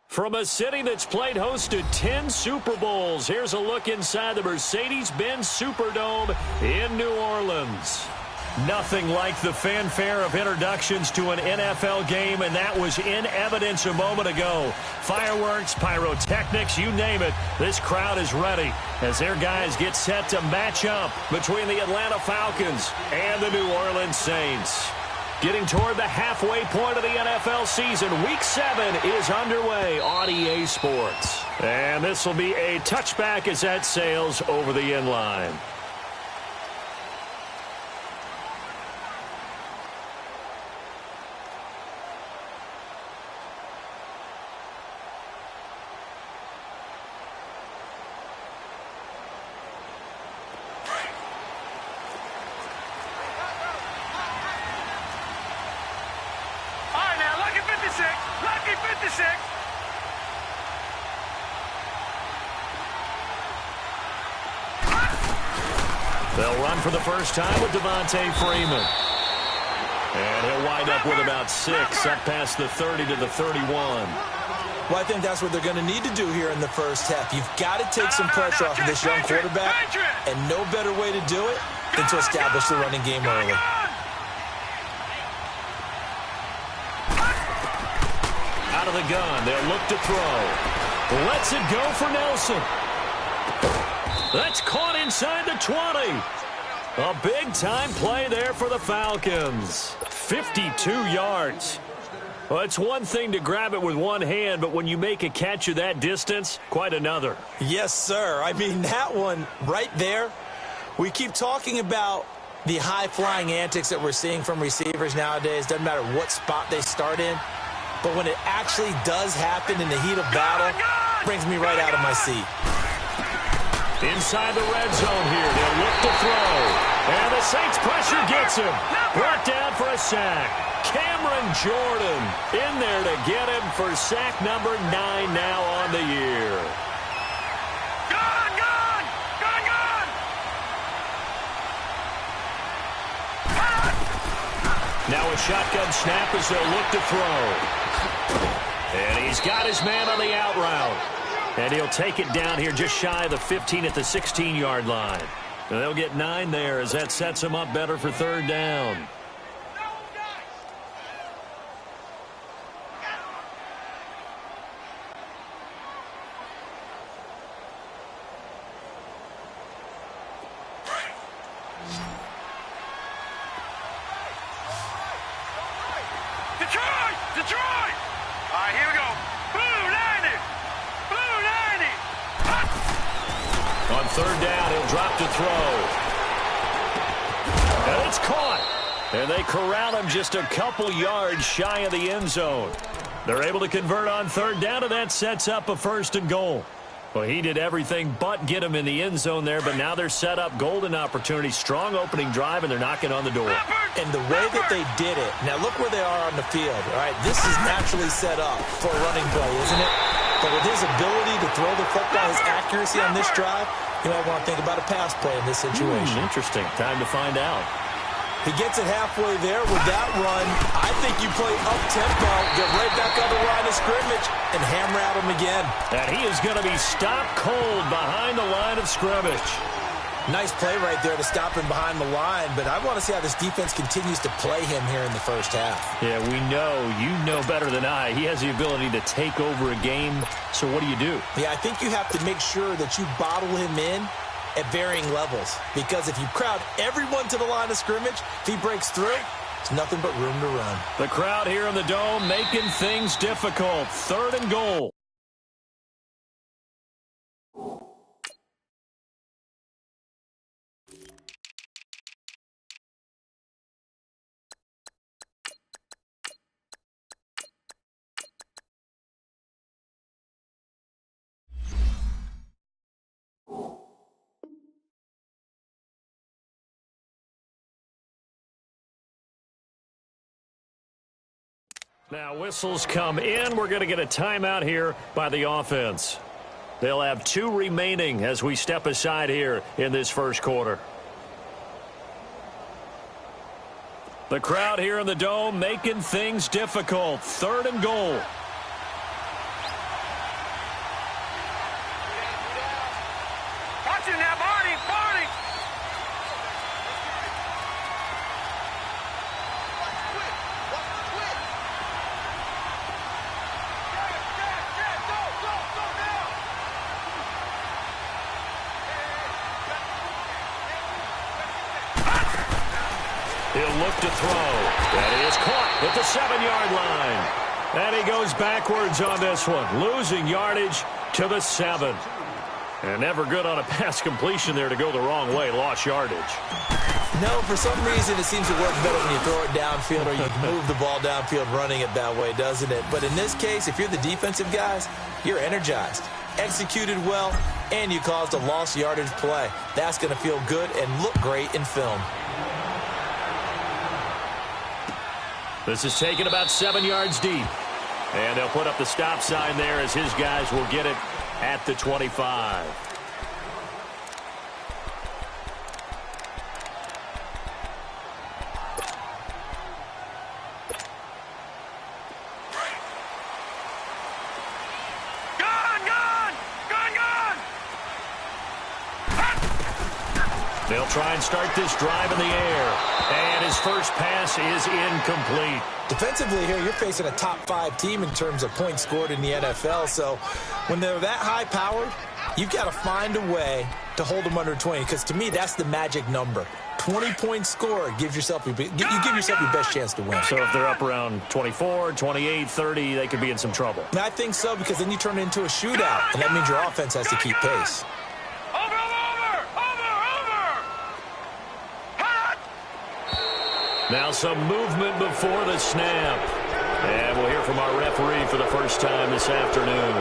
From a city that's played host to 10 Super Bowls, here's a look inside the Mercedes-Benz Superdome in New Orleans. Nothing like the fanfare of introductions to an NFL game, and that was in evidence a moment ago. Fireworks, pyrotechnics, you name it. This crowd is ready as their guys get set to match up between the Atlanta Falcons and the New Orleans Saints. Getting toward the halfway point of the NFL season, Week 7 is underway on EA Sports. And this will be a touchback as that sails over the end line. They'll run for the first time with Devontae Freeman. And he'll wind up with about 6, up past the 30 to the 31. Well, I think that's what they're going to need to do here in the first half. You've got to take some pressure off of this young quarterback, and no better way to do it than to establish the running game early. Out of the gun, they'll look to throw. Lets it go for Nelson. That's caught inside the 20. A big-time play there for the Falcons. 52 yards. Well, it's one thing to grab it with one hand, but when you make a catch of that distance, quite another. Yes, sir. I mean, that one right there, we keep talking about the high-flying antics that we're seeing from receivers nowadays. Doesn't matter what spot they start in. But when it actually does happen in the heat of battle, it brings me right out of my seat. Inside the red zone here, they'll look to throw. And the Saints pressure gets him. Brought down for a sack. Cameron Jordan in there to get him for sack number 9 now on the year. Gone! Now a shotgun snap as they'll look to throw. And he's got his man on the out route. And he'll take it down here just shy of the 15 at the 16-yard line. And they'll get 9 there as that sets him up better for third down. Detroit! All right, here we go. Blue 90! Blue 90! On third down, he'll drop to throw. And it's caught. And they corral him just a couple yards shy of the end zone. They're able to convert on third down, and that sets up a 1st and goal. Well, he did everything but get him in the end zone there, but now they're set up golden opportunity. Strong opening drive, and they're knocking on the door. And the way that they did it, now look where they are on the field. All right, this is naturally set up for a running play, isn't it? But with his ability to throw the football, his accuracy on this drive, you might want to think about a pass play in this situation. Interesting. Time to find out. He gets it halfway there with that run. I think you play up-tempo, get right back on the line of scrimmage, and hammer at him again. And he is going to be stopped cold behind the line of scrimmage. Nice play right there to stop him behind the line, but I want to see how this defense continues to play him here in the first half. Yeah, we know. You know better than I. He has the ability to take over a game, so what do you do? Yeah, I think you have to make sure that you bottle him in at varying levels, because if you crowd everyone to the line of scrimmage, if he breaks through, it's nothing but room to run. The crowd here in the Dome making things difficult. 3rd and goal. Now whistles come in. We're going to get a timeout here by the offense. They'll have 2 remaining as we step aside here in this first quarter. The crowd here in the Dome making things difficult. 3rd and goal. Watch it now, Barney, Barney. He'll look to throw. That is caught at the 7-yard line. And he goes backwards on this one, losing yardage to the 7. And never good on a pass completion there to go the wrong way, lost yardage. No, for some reason it seems to work better when you throw it downfield or you move the ball downfield running it that way, doesn't it? But in this case, if you're the defensive guys, you're energized, executed well, and you caused a lost yardage play. That's going to feel good and look great in film. This is taken about 7 yards deep. And they'll put up the stop sign there as his guys will get it at the 25. They'll try and start this drive in the air. And his first pass is incomplete. Defensively here, you're facing a top 5 team in terms of points scored in the NFL. So when they're that high-powered, you've got to find a way to hold them under 20. Because to me, that's the magic number. 20 points scored gives yourself you give yourself your best chance to win. So if they're up around 24, 28, 30, they could be in some trouble. And I think so, because then you turn it into a shootout. And that means your offense has to keep pace. Now some movement before the snap. And we'll hear from our referee for the first time this afternoon.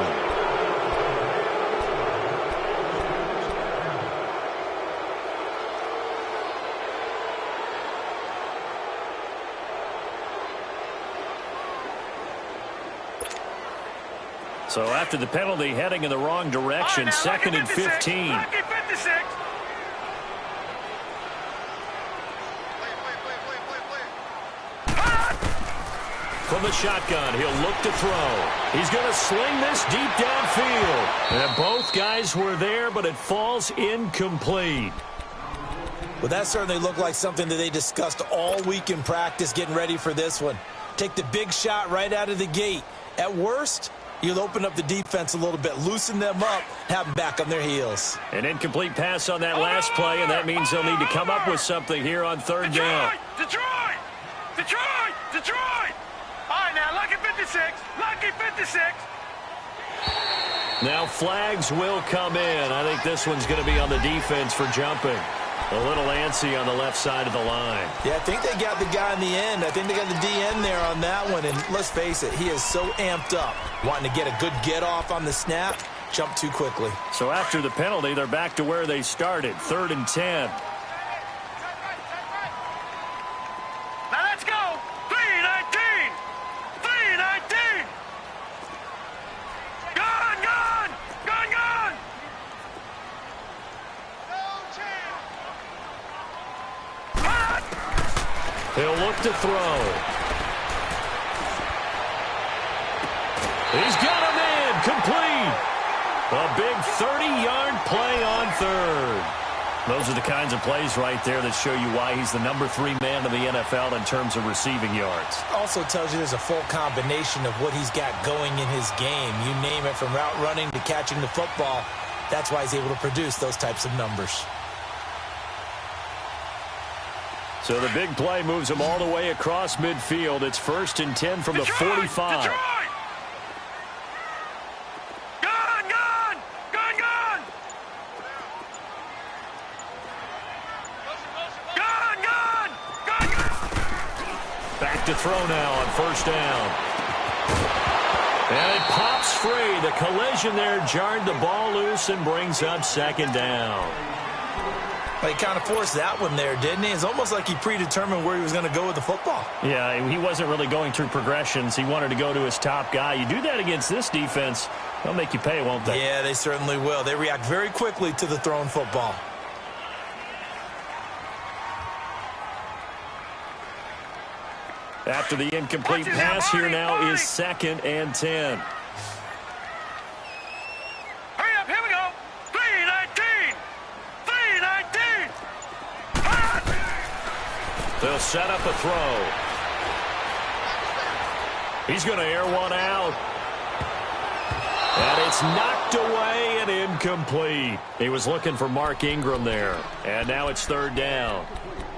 So after the penalty, heading in the wrong direction, now, 2nd and 15. Lucky 56. From the shotgun, he'll look to throw. He's going to sling this deep downfield. And both guys were there, but it falls incomplete. Well, that certainly looked like something that they discussed all week in practice getting ready for this one. Take the big shot right out of the gate. At worst, you'll open up the defense a little bit, loosen them up, have them back on their heels. An incomplete pass on that last play, and that means they'll need to come up with something here on 3rd down. Detroit! Detroit! Detroit! All right, now, lucky 56. Lucky 56. Now flags will come in. I think this one's going to be on the defense for jumping. A little antsy on the left side of the line. Yeah, I think they got the guy in the end. I think they got the DN there on that one. And let's face it, he is so amped up, wanting to get a good get-off on the snap, jump too quickly. So after the penalty, they're back to where they started, 3rd and 10. Now let's go. 3-19. 3-19. Gone, gone. Gone, gone. He'll look to throw. He's got him in, complete. A big 30-yard play on 3rd. Those are the kinds of plays right there that show you why he's the number 3 man in the NFL in terms of receiving yards. Also tells you there's a full combination of what he's got going in his game. You name it, from route running to catching the football. That's why he's able to produce those types of numbers. So the big play moves him all the way across midfield. It's 1st and 10 from the 45. Detroit! Gone, gone! Gone, gone! Gone, gone! Gone, gone! Back to throw now on 1st down. And it pops free. The collision there jarred the ball loose and brings up 2nd down. But he kind of forced that one there, didn't he? It's almost like he predetermined where he was going to go with the football. Yeah, he wasn't really going through progressions. He wanted to go to his top guy. You do that against this defense, they'll make you pay, won't they? Yeah, they certainly will. They react very quickly to the thrown football. After the incomplete pass, here now is 2nd and 10. Hurry up, here we go. 3-19. They'll set up a throw. He's going to air one out. And it's knocked away and incomplete. He was looking for Mark Ingram there. And now it's third down.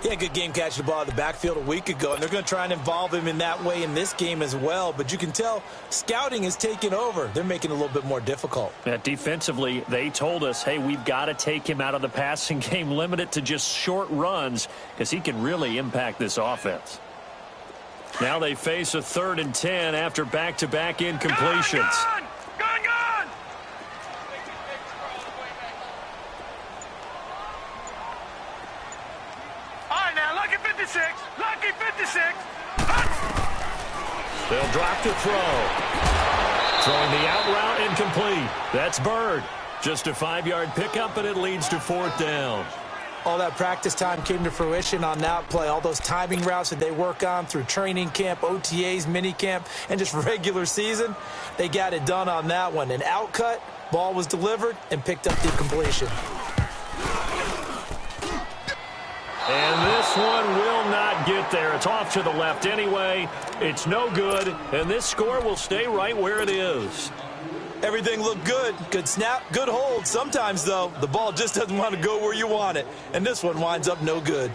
Yeah, good game catching the ball in the backfield a week ago, and they're going to try and involve him in that way in this game as well. But you can tell scouting is taking over. They're making it a little bit more difficult. Defensively, they told us, hey, we've got to take him out of the passing game, limit it to just short runs, because he can really impact this offense. Now they face a 3rd and 10 after back-to-back incompletions. Gone! Lucky 56! Lucky 56! They'll drop to throw. Throwing the out route incomplete. That's Bird. Just a 5-yard pickup, and it leads to 4th down. All that practice time came to fruition on that play. All those timing routes that they work on through training camp, OTAs, mini camp, and just regular season, they got it done on that one. An outcut, ball was delivered, and picked up the completion. And this one will not get there. It's off to the left anyway. It's no good, and this score will stay right where it is. Everything looked good. Good snap, good hold. Sometimes, though, the ball just doesn't want to go where you want it. And this one winds up no good.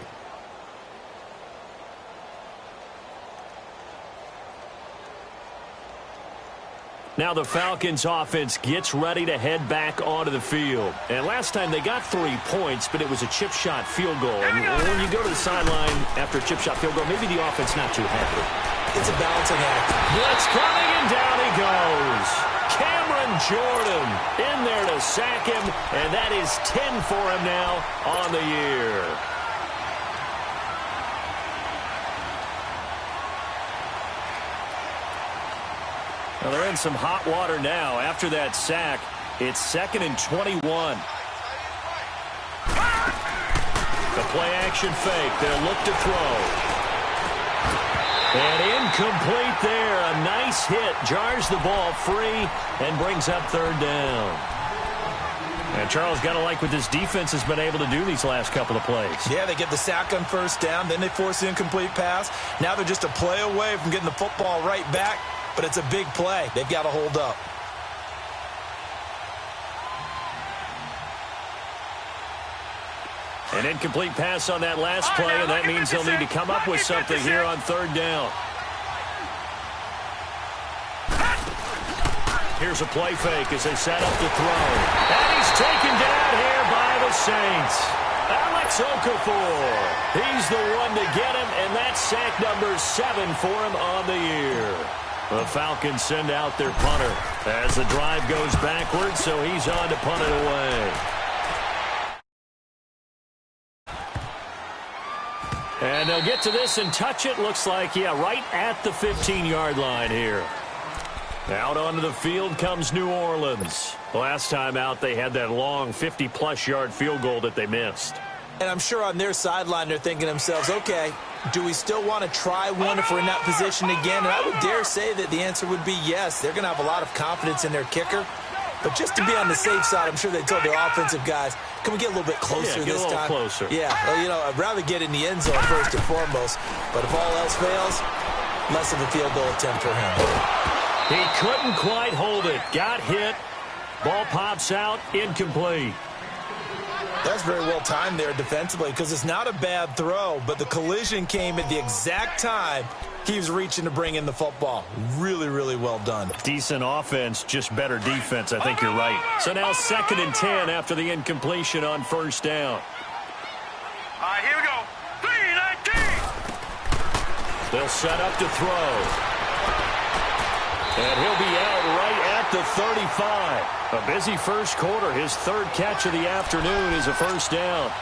Now the Falcons offense gets ready to head back onto the field. And last time they got 3 points, but it was a chip shot field goal. And when you go to the sideline after a chip shot field goal, maybe the offense not too happy. It's a balancing act. Blitz coming, and down he goes. Cameron Jordan in there to sack him, and that is 10 for him now on the year. Well, they're in some hot water now. After that sack, it's 2nd and 21. The play-action fake. They'll look to throw. And incomplete there. A nice hit. Jars the ball free and brings up 3rd down. And Charles, got to like what this defense has been able to do these last couple of plays. Yeah, they get the sack on 1st down. Then they force the incomplete pass. Now they're just a play away from getting the football right back. But it's a big play. They've got to hold up. An incomplete pass on that last play, and that means they'll need to come up with something here on 3rd down. Here's a play fake as they set up to throw. And he's taken down here by the Saints. Alex Okafor. He's the one to get him, and that's sack number 7 for him on the year. The Falcons send out their punter as the drive goes backwards, so he's on to punt it away. And they'll get to this and touch it. Looks like, yeah, right at the 15-yard line here. Out onto the field comes New Orleans. Last time out, they had that long 50-plus yard field goal that they missed. And I'm sure on their sideline they're thinking to themselves, okay, do we still want to try one if we're in that position again? And I would dare say that the answer would be yes. They're going to have a lot of confidence in their kicker. But just to be on the safe side, I'm sure they told their offensive guys, can we get a little bit closer this time? Closer. Yeah, well, you know, I'd rather get in the end zone first and foremost. But if all else fails, less of a field goal attempt for him. He couldn't quite hold it. Got hit. Ball pops out. Incomplete. That's very well timed there defensively because it's not a bad throw, but the collision came at the exact time he was reaching to bring in the football. Really, really well done. Decent offense, just better defense. I think you're right. So now 2nd and 10 after the incompletion on 1st down. All right, here we go. 3-19. They'll set up to throw. And he'll be out right at the 35. A busy first quarter. His 3rd catch of the afternoon is a 1st down.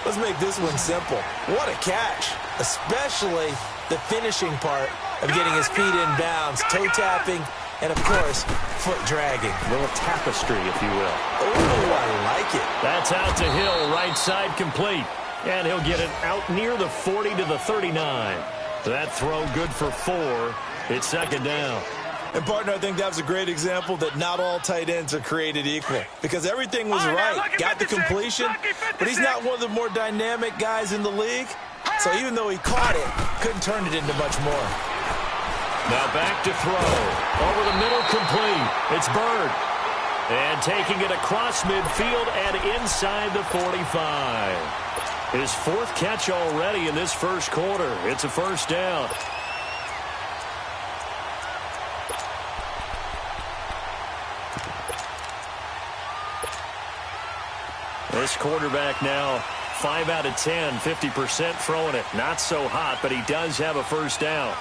Let's make this one simple. What a catch, especially the finishing part of getting his feet in bounds, toe tapping, and, of course, foot dragging. A little tapestry, if you will. Oh, I like it. That's out to Hill, right side complete. And he'll get it out near the 40 to the 39. That throw good for 4. It's 2nd down. And, partner, I think that was a great example that not all tight ends are created equal because everything was right. Got the completion, but he's not one of the more dynamic guys in the league. So even though he caught it, couldn't turn it into much more. Now back to throw. Over the middle, complete. It's Bird. And taking it across midfield and inside the 45. His fourth catch already in this first quarter. It's a first down. This quarterback now 5 out of 10, 50% throwing it. Not so hot, but he does have a first down.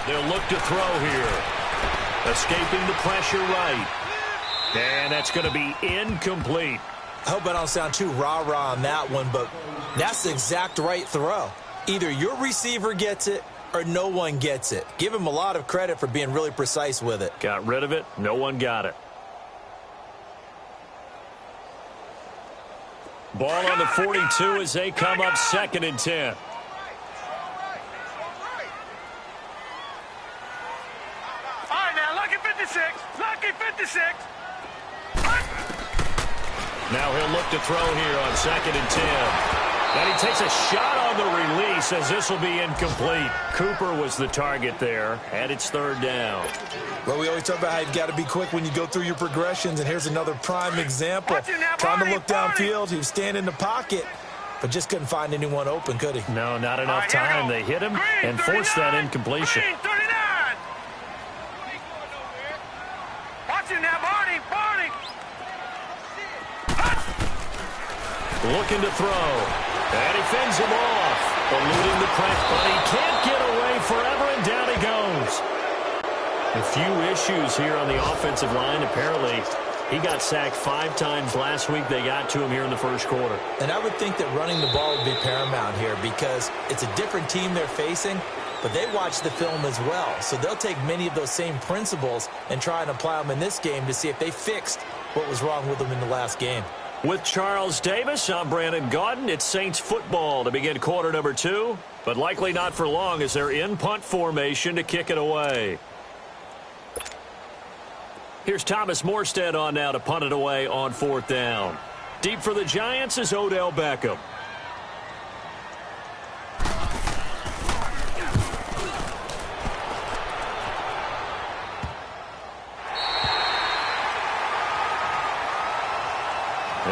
They'll look to throw here. Escaping the pressure right. And that's going to be incomplete. I hope I don't sound too rah-rah on that one, but that's the exact right throw. Either your receiver gets it or no one gets it. Give him a lot of credit for being really precise with it. Got rid of it. No one got it. Ball on the 42 as they come up 2nd and 10. Lucky 56. Now he'll look to throw here on 2nd and 10. And he takes a shot on the release as this will be incomplete. Cooper was the target there, and it's 3rd down. Well, we always talk about how you've got to be quick when you go through your progressions, and here's another prime example. Trying to look downfield, he was standing in the pocket, but just couldn't find anyone open, could he? No, not enough time. They hit him and forced that incompletion. Looking to throw. And he fends him off. Eluding the press, but he can't get away forever, and down he goes. A few issues here on the offensive line. Apparently, he got sacked 5 times last week. They got to him here in the first quarter. And I would think that running the ball would be paramount here because it's a different team they're facing, but they watch the film as well. So they'll take many of those same principles and try and apply them in this game to see if they fixed what was wrong with them in the last game. With Charles Davis, I'm Brandon Gaudin. It's Saints football to begin quarter number 2, but likely not for long as they're in punt formation to kick it away. Here's Thomas Morstead on now to punt it away on 4th down. Deep for the Giants is Odell Beckham.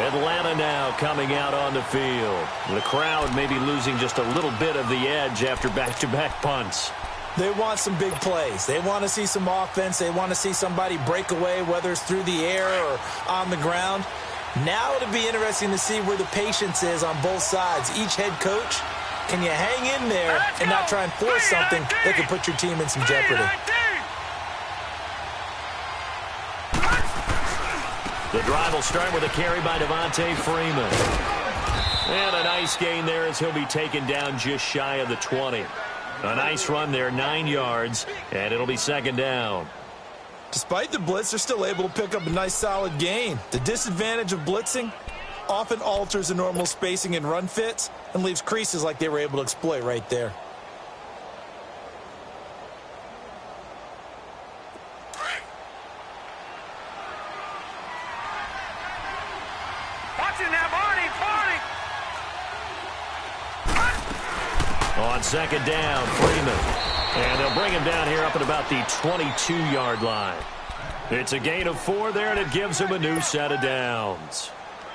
Atlanta now coming out on the field. The crowd maybe losing just a little bit of the edge after back-to-back punts. They want some big plays. They want to see some offense. They want to see somebody break away, whether it's through the air or on the ground. Now it'll be interesting to see where the patience is on both sides. Each head coach, can you hang in there and not try and force something that could put your team in some jeopardy? The drive will start with a carry by Devontae Freeman. And a nice gain there as he'll be taken down just shy of the 20. A nice run there, 9 yards, and it'll be 2nd down. Despite the blitz, they're still able to pick up a nice solid gain. The disadvantage of blitzing often alters the normal spacing and run fits and leaves creases like they were able to exploit right there. On 2nd down, Freeman. And they'll bring him down here up at about the 22-yard line. It's a gain of 4 there, and it gives him a new set of downs.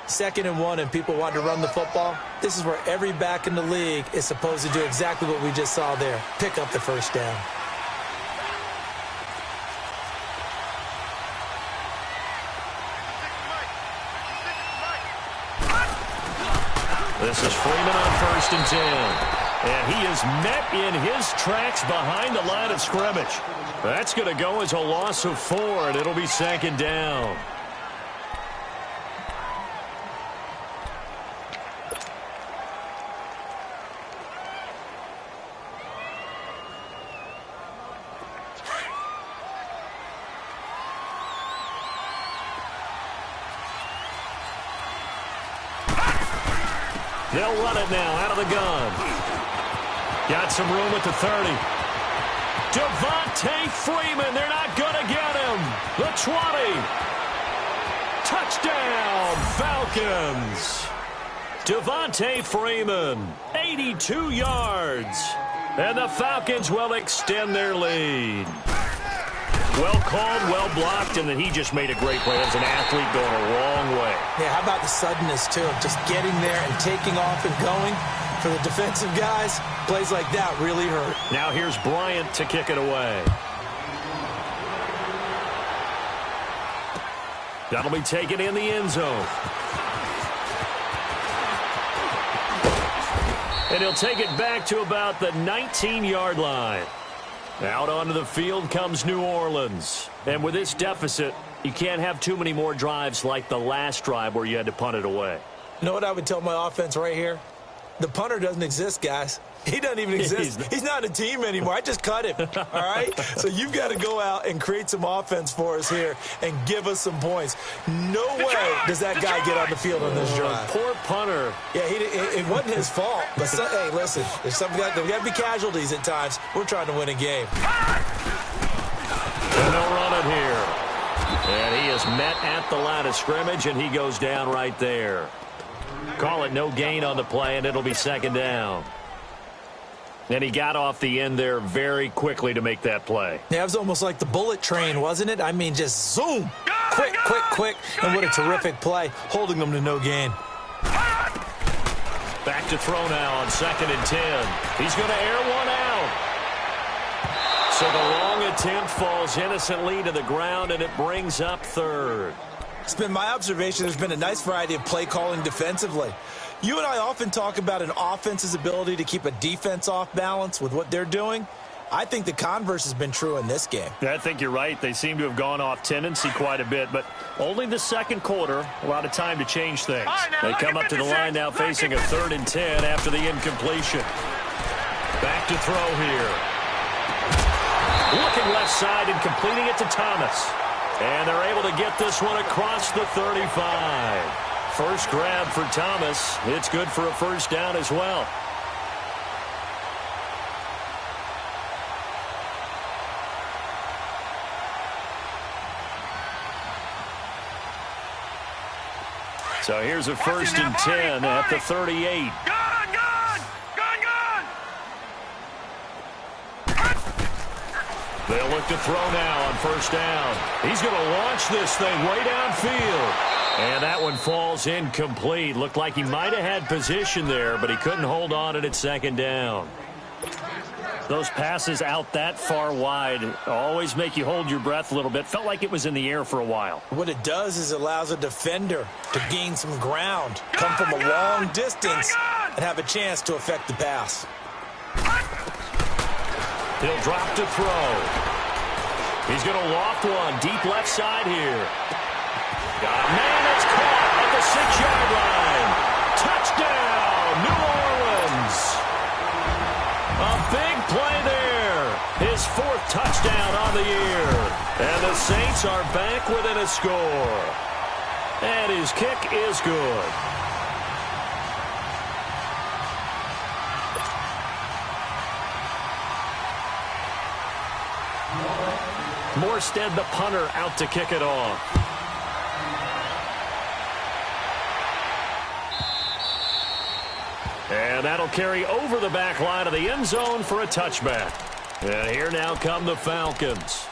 2nd and 1, and people want to run the football. This is where every back in the league is supposed to do exactly what we just saw there. Pick up the first down. This is Freeman on 1st and 10. And he is met in his tracks behind the line of scrimmage. That's going to go as a loss of 4, and it'll be 2nd down. They'll run it now out of the gun. Got some room at the 30. Devontae Freeman, they're not going to get him. The 20. Touchdown, Falcons. Devontae Freeman, 82 yards. And the Falcons will extend their lead. Well called, well blocked, and then he just made a great play. That was an athlete going a long way. Yeah, how about the suddenness, too? Just getting there and taking off and going. For the defensive guys, plays like that really hurt. Now here's Bryant to kick it away. That'll be taken in the end zone. And he'll take it back to about the 19-yard line. Out onto the field comes New Orleans. And with this deficit, you can't have too many more drives like the last drive where you had to punt it away. You know what I would tell my offense right here? The punter doesn't exist, guys. He doesn't even exist. He's not a team anymore. I just cut him, all right? So you've got to go out and create some offense for us here and give us some points. No way does that guy get on the field on this drive. Poor punter. Yeah, it wasn't his fault. But, hey, listen, there's got to be casualties at times. We're trying to win a game. And they'll run it here. And he is met at the line of scrimmage, and he goes down right there. Call it no gain on the play, and it'll be second down. And he got off the end there very quickly to make that play. Yeah, it was almost like the bullet train, wasn't it? I mean, just zoom. Quick. And what a terrific play, holding them to no gain. Back to throw now on 2nd and 10. He's going to air one out. So the long attempt falls innocently to the ground, and it brings up 3rd. It's been my observation there's been a nice variety of play calling defensively. You and I often talk about an offense's ability to keep a defense off balance with what they're doing. I think the converse has been true in this game. I think you're right. They seem to have gone off tendency quite a bit, but only the second quarter, a lot of time to change things. They come up to the line now facing a 3rd and 10 after the incompletion. Back to throw here. Looking left side and completing it to Thomas. And they're able to get this one across the 35. First grab for Thomas. It's good for a first down as well. So here's a 1st and 10 at the 38. They'll look to throw now on 1st down. He's going to launch this thing way downfield. And that one falls incomplete. Looked like he might have had position there, but he couldn't hold on it at 2nd down. Those passes out that far wide always make you hold your breath a little bit. Felt like it was in the air for a while. What it does is it allows a defender to gain some ground, come from a long distance, and have a chance to affect the pass. He'll drop to throw. He's going to loft one deep left side here. Man, it's caught at the 6-yard line. Touchdown, New Orleans. A big play there. His 4th touchdown on the year. And the Saints are back within a score. And his kick is good. Morstead, the punter, out to kick it off. And that'll carry over the back line of the end zone for a touchback. And here now come the Falcons.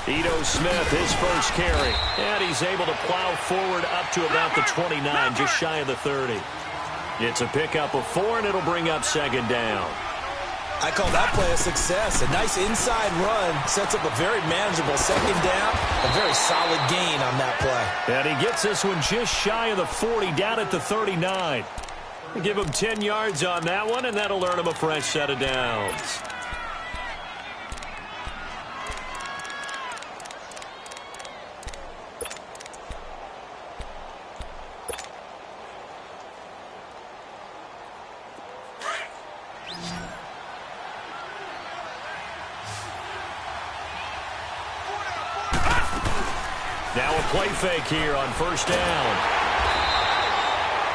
Ito Smith, his first carry. And he's able to plow forward up to about the 29, just shy of the 30. It's a pickup of 4, and it'll bring up 2nd down. I call that play a success. A nice inside run sets up a very manageable 2nd down. A very solid gain on that play. And he gets this one just shy of the 40, down at the 39. Give him 10 yards on that one, and that'll earn him a fresh set of downs. Now a play fake here on first down.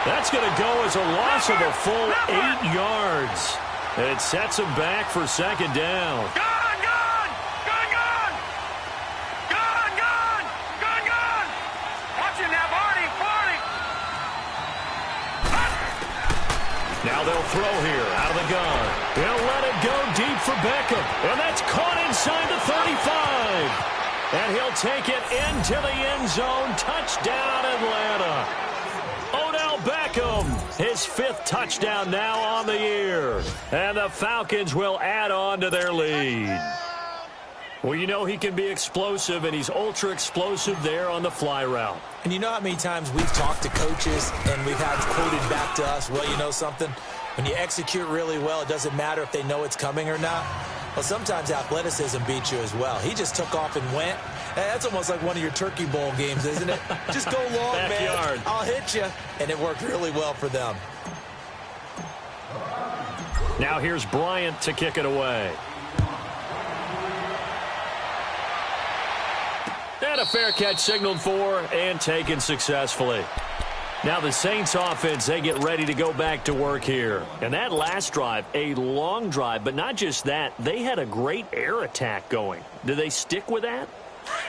That's going to go as a loss of a full 8 yards. It sets him back for second down. Gun, gun! Gun, gun! Gun, gun! Gun, gun! Watch him now, Barney! Barney! Now they'll throw here out of the gun. They'll let it go deep for Beckham. And that's caught inside the 35. And he'll take it into the end zone. Touchdown, Atlanta. Odell Beckham, his 5th touchdown now on the year. And the Falcons will add on to their lead. Well, you know he can be explosive, and he's ultra-explosive there on the fly route. And you know how many times we've talked to coaches and we've had quoted back to us, well, you know something? When you execute really well, it doesn't matter if they know it's coming or not. Well, sometimes athleticism beats you as well. He just took off and went. That's almost like one of your Turkey Bowl games, isn't it? Just go long, man. I'll hit you. And it worked really well for them. Now here's Bryant to kick it away. And a fair catch signaled for and taken successfully. Now the Saints offense, they get ready to go back to work here. And that last drive, a long drive, but not just that, they had a great air attack going. Do they stick with that?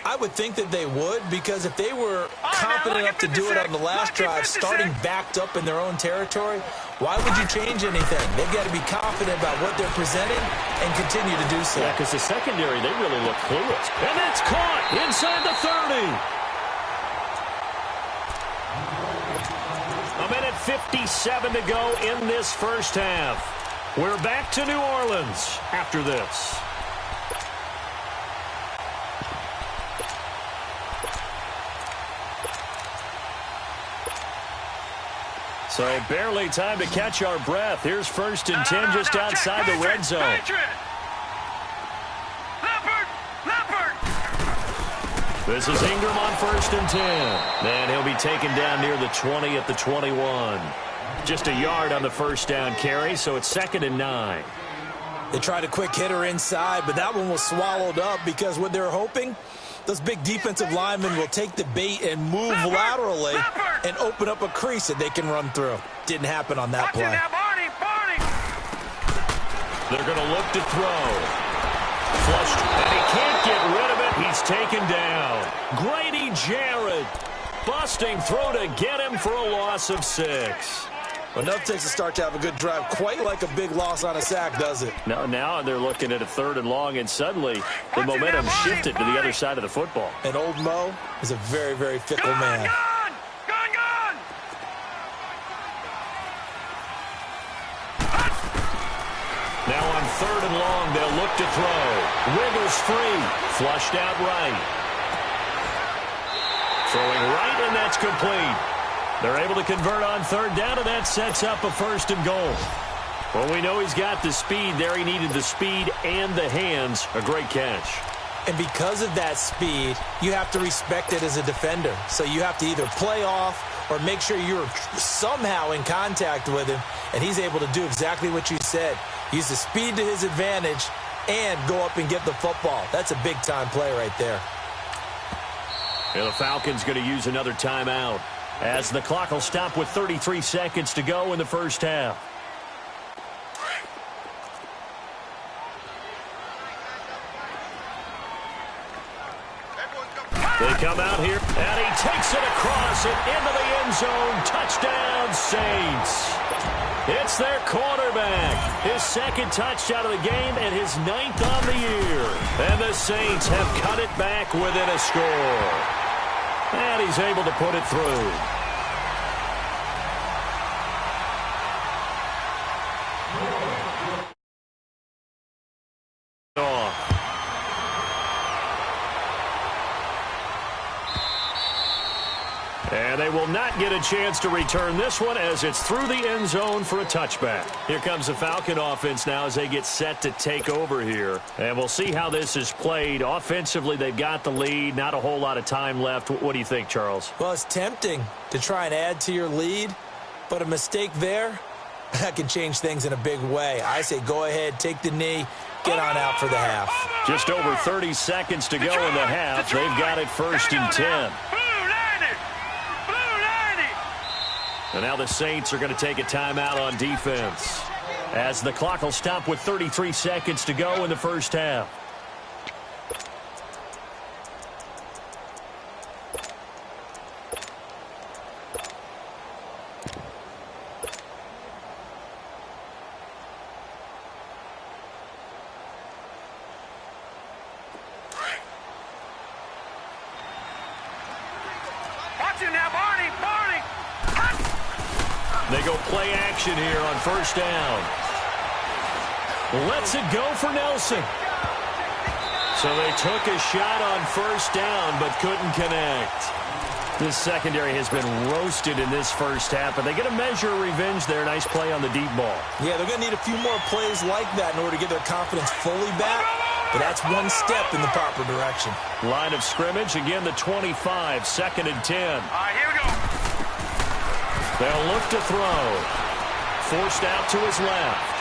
I would think that they would, because if they were confident enough to do it on the last drive, starting backed up in their own territory, why would you change anything? They've got to be confident about what they're presenting and continue to do so. Yeah, because the secondary, they really look clueless. And that's caught inside the 30. A minute 57 to go in this first half. We're back to New Orleans after this. So barely time to catch our breath. Here's 1st and 10 just outside the red zone. Leopard! This is Ingram on 1st and 10. And he'll be taken down near the 20 at the 21. Just a yard on the first down carry, so it's 2nd and 9. They tried a quick hitter inside, but that one was swallowed up because what they're hoping, those big defensive linemen will take the bait and move laterally and open up a crease that they can run through. Didn't happen on that play. They're going to look to throw. Flushed, and he can't get rid of it. He's taken down. Grady Jarrett busting through to get him for a loss of 6. Enough takes a start to have a good drive. Quite like a big loss on a sack, does it? Now they're looking at a 3rd and long, and suddenly the momentum shifted to the other side of the football. And old Mo is a very, very fickle man. Gun! Now on 3rd and long, they'll look to throw. Wiggles free. Flushed out right. Throwing right, and that's complete. They're able to convert on 3rd down, and that sets up a 1st and goal. Well, we know he's got the speed there. He needed the speed and the hands. A great catch. And because of that speed, you have to respect it as a defender. So you have to either play off or make sure you're somehow in contact with him, and he's able to do exactly what you said. Use the speed to his advantage and go up and get the football. That's a big-time play right there. And the Falcons going to use another timeout, as the clock will stop with 33 seconds to go in the first half. They come out here, and he takes it across and into the end zone. Touchdown, Saints. It's their quarterback. His 2nd touchdown of the game and his 9th on the year. And the Saints have cut it back within a score. And he's able to put it through. And they will not get a chance to return this one as it's through the end zone for a touchback. Here comes the Falcon offense now as they get set to take over here. And we'll see how this is played. Offensively, they've got the lead. Not a whole lot of time left. What do you think, Charles? Well, it's tempting to try and add to your lead, but a mistake there, that can change things in a big way. I say go ahead, take the knee, get on out for the half. Just over 30 seconds to go in the half. They've got it 1st and 10. And now the Saints are going to take a timeout on defense, as the clock will stop with 33 seconds to go in the first half. They go play action here on 1st down. Lets it go for Nelson. So they took a shot on 1st down but couldn't connect. This secondary has been roasted in this first half, but they get a measure of revenge there. Nice play on the deep ball. Yeah, they're going to need a few more plays like that in order to get their confidence fully back, but that's one step in the proper direction. Line of scrimmage, again the 25, 2nd and 10. All right, here we go. They'll look to throw. Forced out to his left.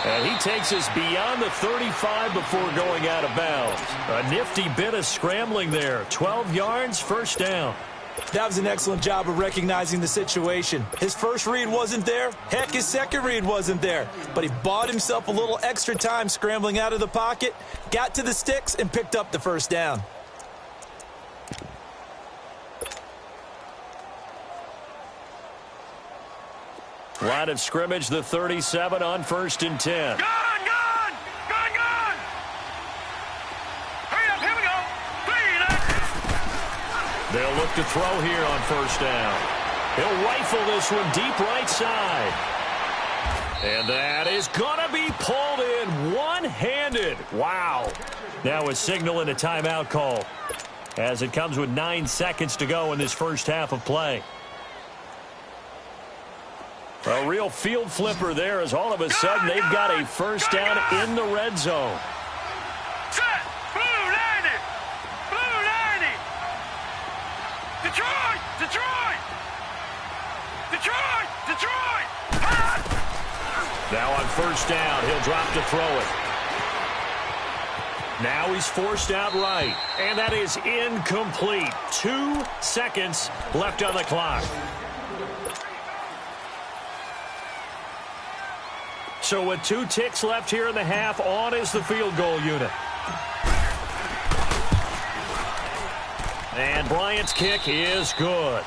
And he takes us beyond the 35 before going out of bounds. A nifty bit of scrambling there. 12 yards, 1st down. That was an excellent job of recognizing the situation. His first read wasn't there. Heck, his second read wasn't there. But he bought himself a little extra time scrambling out of the pocket, got to the sticks, and picked up the 1st down. Line of scrimmage, the 37 on 1st and 10. Gun! Hurry up, here we go. They'll look to throw here on 1st down. He'll rifle this one deep right side. And that is going to be pulled in one-handed. Wow. Now a signal and a timeout call, as it comes with 9 seconds to go in this first half of play. A real field flipper there, as all of a sudden they've got a 1st down in the red zone. Set! Blue 90! Blue 90! Detroit! Detroit! Detroit! Detroit! Now on 1st down, he'll drop to throw it. Now he's forced out right, and that is incomplete. 2 seconds left on the clock. So with 2 ticks left here in the half, on is the field goal unit. And Bryant's kick is good.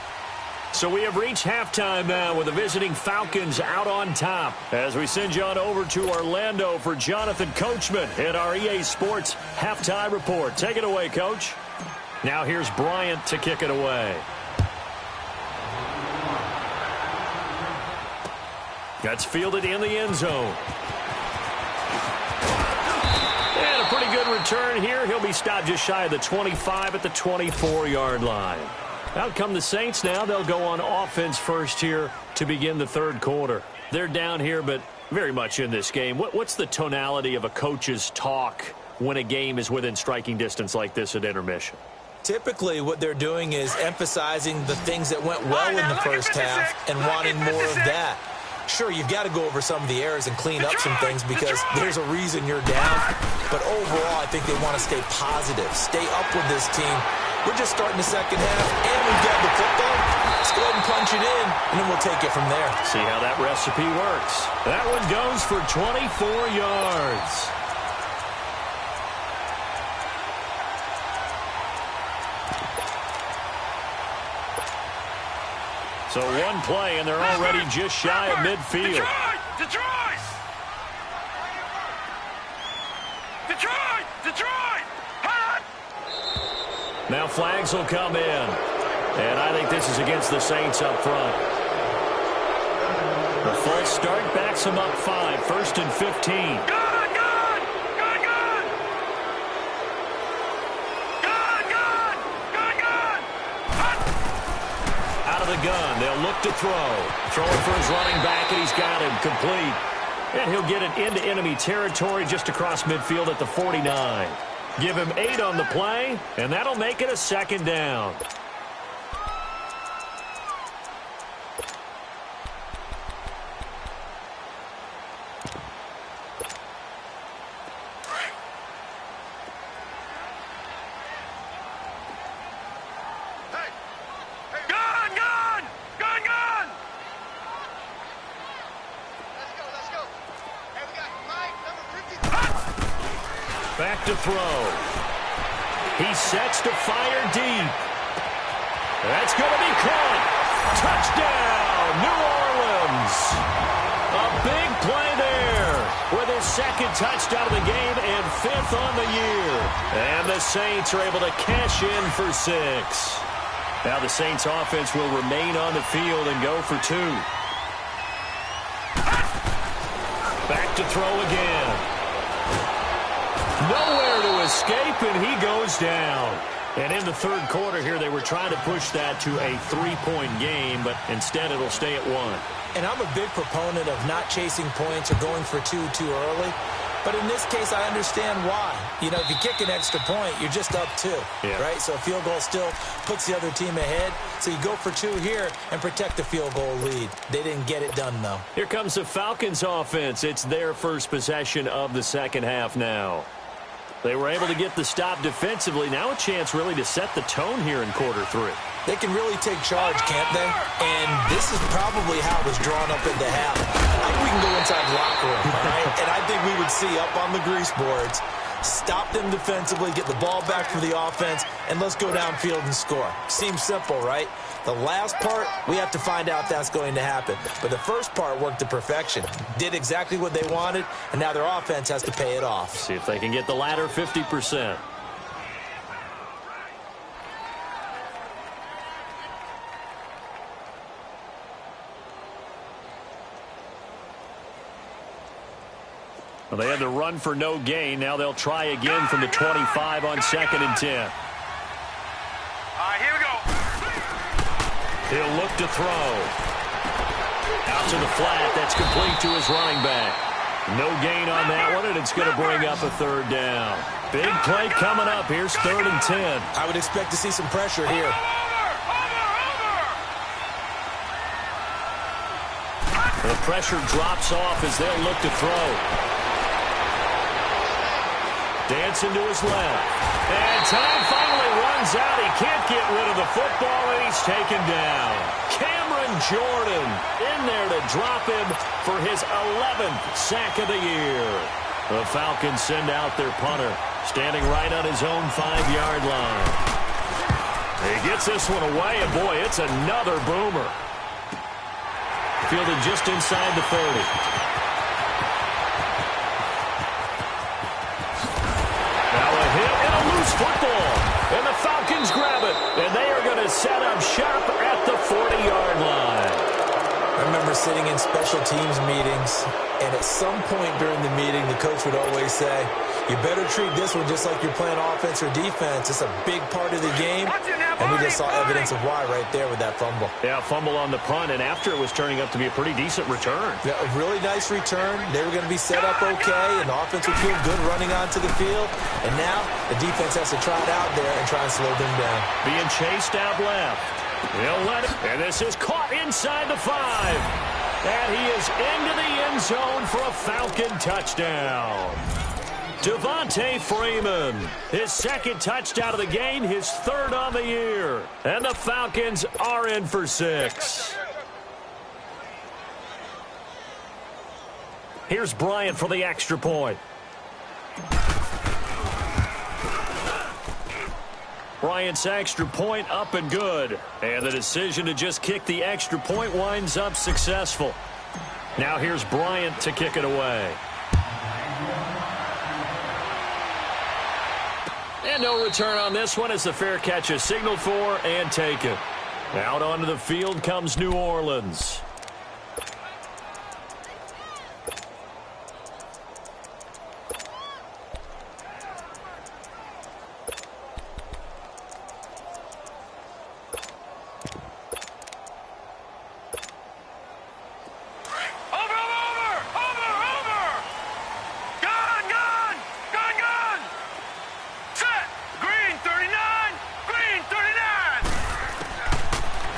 So we have reached halftime now with the visiting Falcons out on top, as we send you on over to Orlando for Jonathan Coachman in our EA Sports Halftime Report. Take it away, Coach. Now here's Bryant to kick it away. That's fielded in the end zone. And a pretty good return here. He'll be stopped just shy of the 25 at the 24-yard line. Out come the Saints now. They'll go on offense first here to begin the 3rd quarter. They're down here, but very much in this game. What's the tonality of a coach's talk when a game is within striking distance like this at intermission? Typically, what they're doing is emphasizing the things that went well in the first half and wanting more of that. Sure, you've got to go over some of the errors and clean up some things because there's a reason you're down. But overall, I think they want to stay positive, stay up with this team. We're just starting the second half, and we've got the football. Let's go ahead and punch it in, and then we'll take it from there. See how that recipe works. That one goes for 24 yards. So one play, and they're already just shy of midfield. Detroit! Detroit! Detroit! Hot! Now flags will come in. And I think this is against the Saints up front. The false start backs them up 5. 1st and 15. The gun. They'll look to throw. Throwing for his running back, and he's got him complete. And he'll get it into enemy territory just across midfield at the 49. Give him 8 on the play, and that'll make it a 2nd down. Back to throw. He sets to fire deep. That's going to be caught. Touchdown, New Orleans. A big play there with his second touchdown of the game and 5th on the year. And the Saints are able to cash in for 6. Now the Saints offense will remain on the field and go for 2. Back to throw again. Nowhere to escape, and he goes down. And in the third quarter here, they were trying to push that to a 3-point game, but instead it'll stay at 1. And I'm a big proponent of not chasing points or going for 2 too early. But in this case, I understand why. You know, if you kick an extra point, you're just up 2, right? So a field goal still puts the other team ahead. So you go for 2 here and protect the field goal lead. They didn't get it done, though. Here comes the Falcons offense. It's their first possession of the second half now. They were able to get the stop defensively. Now a chance really to set the tone here in quarter 3. They can really take charge, can't they? And this is probably how it was drawn up at the half. I think we can go inside the locker room, all right? And I think we would see up on the grease boards, stop them defensively, get the ball back for the offense, and let's go downfield and score. Seems simple, right? The last part, we have to find out if that's going to happen. But the first part worked to perfection. Did exactly what they wanted, and now their offense has to pay it off. See if they can get the latter 50%. Well, they had to run for no gain. Now they'll try again from the 25 on 2nd and 10. All right, here we go. He'll look to throw. Out to the flat. That's complete to his running back. No gain on that one, and it's going to bring up a 3rd down. Big play coming up. Here's 3rd and 10. I would expect to see some pressure here. The pressure drops off as they'll look to throw. Dancing to his left. And time finally runs out. He can't get rid of the football, and he's taken down. Cameron Jordan in there to drop him for his 11th sack of the year. The Falcons send out their punter, standing right on his own 5-yard line. He gets this one away, and boy, it's another boomer. Fielded just inside the 30. Football, and the Falcons grab it, and they are going to set up shop at the 40-yard line. I remember sitting in special teams meetings, and at some point during the meeting, the coach would always say, you better treat this one just like you're playing offense or defense. It's a big part of the game, and we just saw evidence of why right there with that fumble. Yeah, fumble on the punt, and after it was turning up to be a pretty decent return. Yeah, a really nice return. They were going to be set up okay, and the offense would feel good running onto the field. And now the defense has to try it out there and try and slow them down. Being chased out left. He'll let it, and this is caught inside the 5. And he is into the end zone for a Falcon touchdown. Devontae Freeman, his 2nd touchdown of the game, his 3rd on the year. And the Falcons are in for 6. Here's Bryant for the extra point. Bryant's extra point up and good. And the decision to just kick the extra point winds up successful. Now here's Bryant to kick it away. And no return on this one as the fair catch is signaled for and taken. Out onto the field comes New Orleans.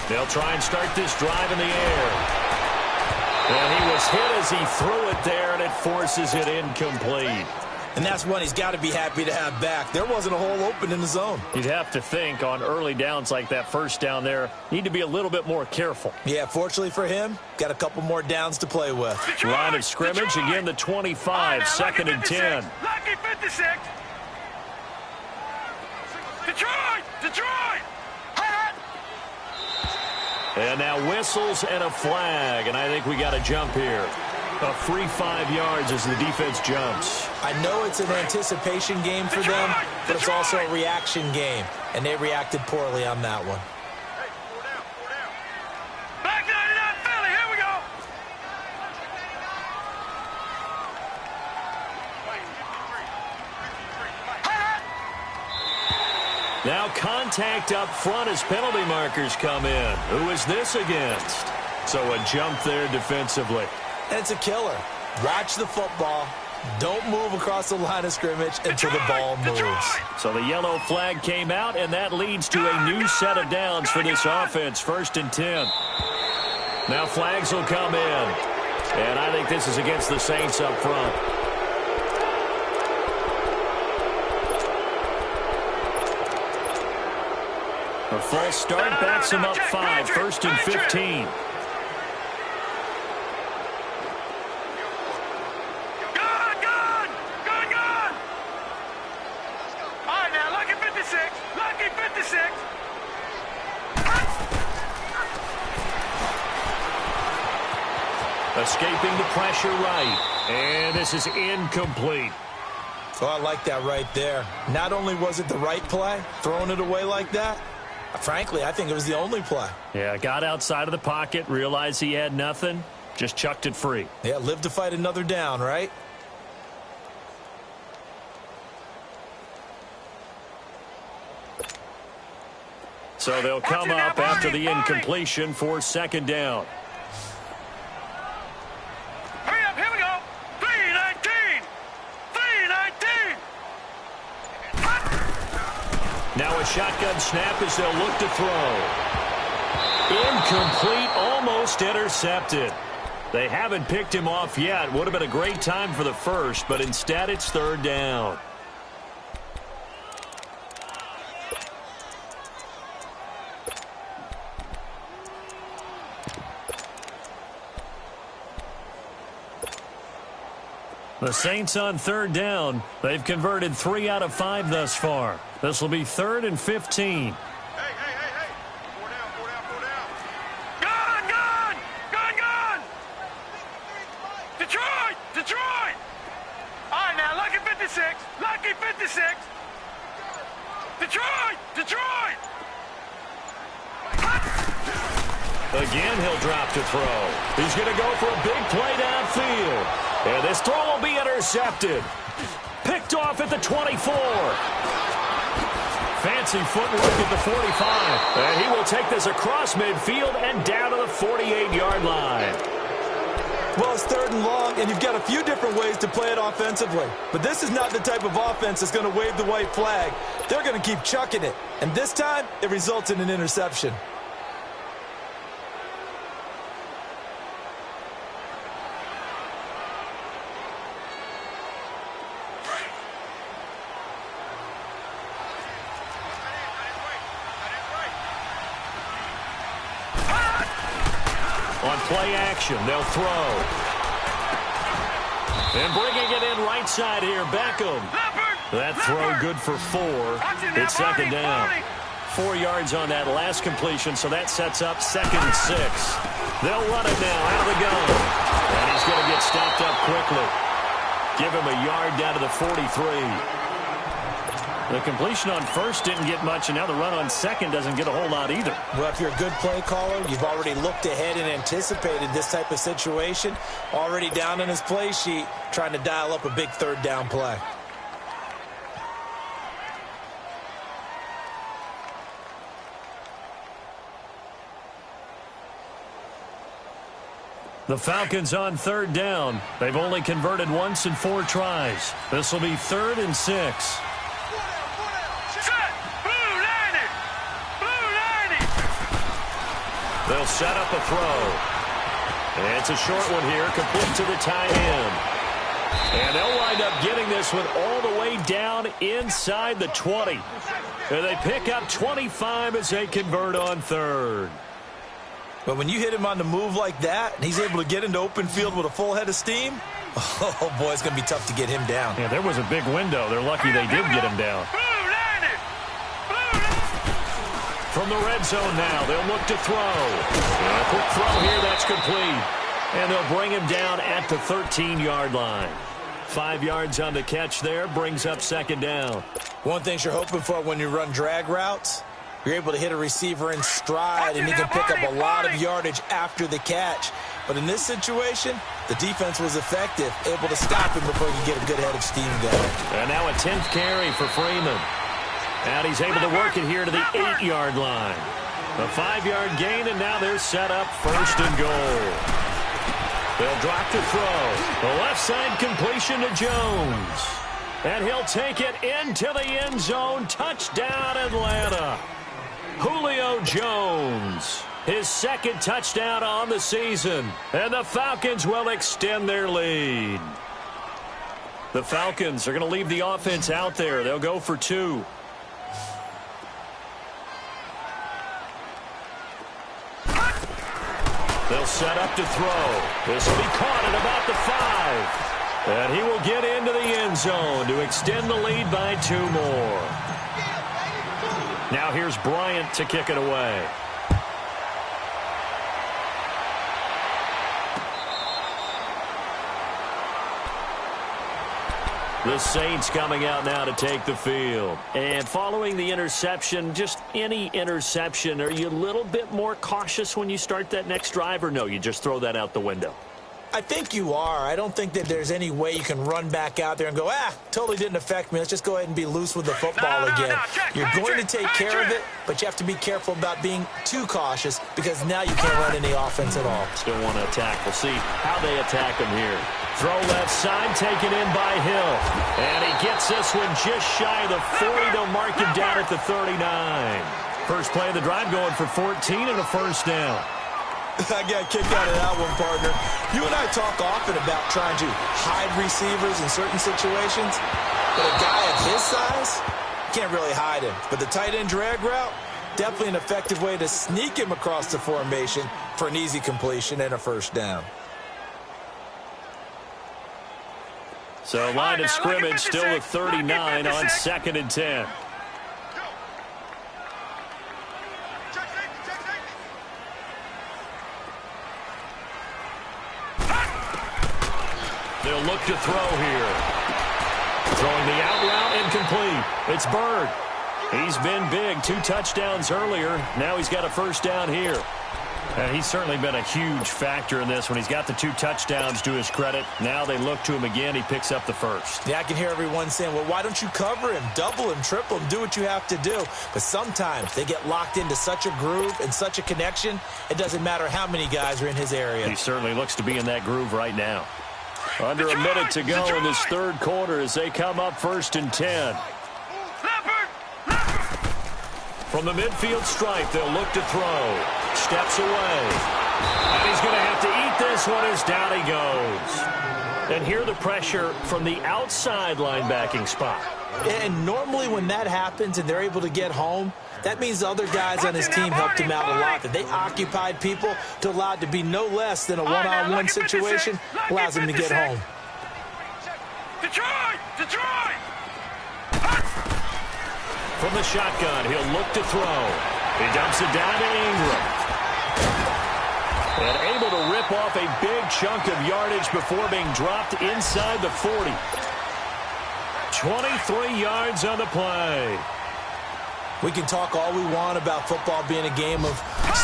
They'll try and start this drive in the air. And he was hit as he threw it there, and it forces it incomplete. And that's one he's got to be happy to have back. There wasn't a hole open in the zone. You'd have to think on early downs like that first down there, need to be a little bit more careful. Yeah, fortunately for him, got a couple more downs to play with. Line of scrimmage, again the 25, 2nd and 10. Lucky 56. Detroit! Detroit! And now whistles and a flag, and I think we got a jump here. A free 5 yards as the defense jumps. I know it's an anticipation game for them, but it's also a reaction game, and they reacted poorly on that one. Back 99 Philly, here we go! Now contact up front as penalty markers come in. Who is this against? So a jump there defensively. And it's a killer. Watch the football. Don't move across the line of scrimmage until the ball moves. So the yellow flag came out, and that leads to a new set of downs for this offense. 1st and 10. Now flags will come in. And I think this is against the Saints up front. A false start backs him up 5. 1st and 15. Escaping the pressure right. And this is incomplete. Oh, I like that right there. Not only was it the right play, throwing it away like that, frankly, I think it was the only play. Yeah, got outside of the pocket, realized he had nothing, just chucked it free. Yeah, live to fight another down, right? So they'll come up after the incompletion for 2nd down. Hurry up, here we go. 3-19. 3-19. Now a shotgun snap as they'll look to throw. Incomplete, almost intercepted. They haven't picked him off yet. Would have been a great time for the first, but instead it's 3rd down. The Saints on 3rd down. They've converted 3 out of 5 thus far. This will be 3rd and 15. Hey. 4 down. Gun. Detroit. All right, now, lucky 56. Detroit. Again, he'll drop to throw. He's going to go for a big play downfield. And this throw will be intercepted. Picked off at the 24. Fancy footwork at the 45. And he will take this across midfield and down to the 48-yard line. Well, it's 3rd and long, and you've got a few different ways to play it offensively. But this is not the type of offense that's going to wave the white flag. They're going to keep chucking it. And this time, it results in an interception. On play action, they'll throw. And bringing it in right side here, Beckham. That throw good for 4. It's 2nd down. 4 yards on that last completion, so that sets up 2nd and 6. They'll run it now out of the gun. And he's going to get stopped up quickly. Give him a yard down to the 43. The completion on 1st didn't get much, and now the run on 2nd doesn't get a whole lot either. Well, if you're a good play caller, you've already looked ahead and anticipated this type of situation. Already down in his play sheet, trying to dial up a big 3rd down play. The Falcons on 3rd down. They've only converted once in 4 tries. This will be 3rd and 6. They'll set up a throw. And it's a short one here, complete to the tight end. And they'll wind up getting this one all the way down inside the 20. And they pick up 25 as they convert on 3rd. But when you hit him on the move like that, and he's able to get into open field with a full head of steam, oh, boy, it's going to be tough to get him down. Yeah, there was a big window. They're lucky they did get him down. Blue From the red zone now, they'll look to throw. And a quick throw here, that's complete. And they'll bring him down at the 13-yard line. 5 yards on the catch there, brings up second down. One thing you're hoping for when you run drag routes, you're able to hit a receiver in stride, and he can pick up a lot of yardage after the catch. But in this situation, the defense was effective, able to stop him before he could get a good head of steam going. And now a 10th carry for Freeman. And he's able to work it here to the 8-yard line. A 5-yard gain, and now they're set up first and goal. They'll drop to throw. The left side completion to Jones. And he'll take it into the end zone. Touchdown, Atlanta. Julio Jones, his second touchdown on the season. And the Falcons will extend their lead. The Falcons are going to leave the offense out there. They'll go for 2. They'll set up to throw. This will be caught at about the 5. And he will get into the end zone to extend the lead by 2 more. Now here's Bryant to kick it away. The Saints coming out now to take the field. And following the interception, just any interception, are you a little bit more cautious when you start that next drive, or no, you just throw that out the window? I think you are. I don't think that there's any way you can run back out there and go, totally didn't affect me. Let's just go ahead and be loose with the football again. You're going to take care of it, but you have to be careful about being too cautious because now you can't run any offense at all. Still want to attack. We'll see how they attack him here. Throw left side, taken in by Hill. And he gets this one just shy of the 40. They'll mark him down at the 39. First play of the drive going for 14 and a first down. I got kicked out of that one, partner. You and I talk often about trying to hide receivers in certain situations, but a guy of his size, can't really hide him. But the tight end drag route, definitely an effective way to sneak him across the formation for an easy completion and a first down. So line of scrimmage still with 39 on 2nd and 10. They'll look to throw here. Throwing the out route incomplete. It's Bird. He's been big. 2 touchdowns earlier. Now he's got a first down here. And he's certainly been a huge factor in this when he's got the 2 touchdowns to his credit. Now they look to him again. He picks up the first. Yeah, I can hear everyone saying, well, why don't you cover him, double him, triple him, do what you have to do. But sometimes they get locked into such a groove and such a connection, it doesn't matter how many guys are in his area. He certainly looks to be in that groove right now. Under a minute to go in this third quarter as they come up 1st and 10. From the midfield stripe, they'll look to throw. Steps away. And he's going to have to eat this one as down he goes. And here the pressure from the outside linebacking spot. And normally when that happens and they're able to get home, that means the other guys on his team helped him out a lot. That they occupied people to allow it to be no less than a one-on-one situation, allows him to get home. Detroit! From the shotgun, he'll look to throw. He dumps it down to Ingram. And able to rip off a big chunk of yardage before being dropped inside the 40. 23 yards on the play. We can talk all we want about football being a game of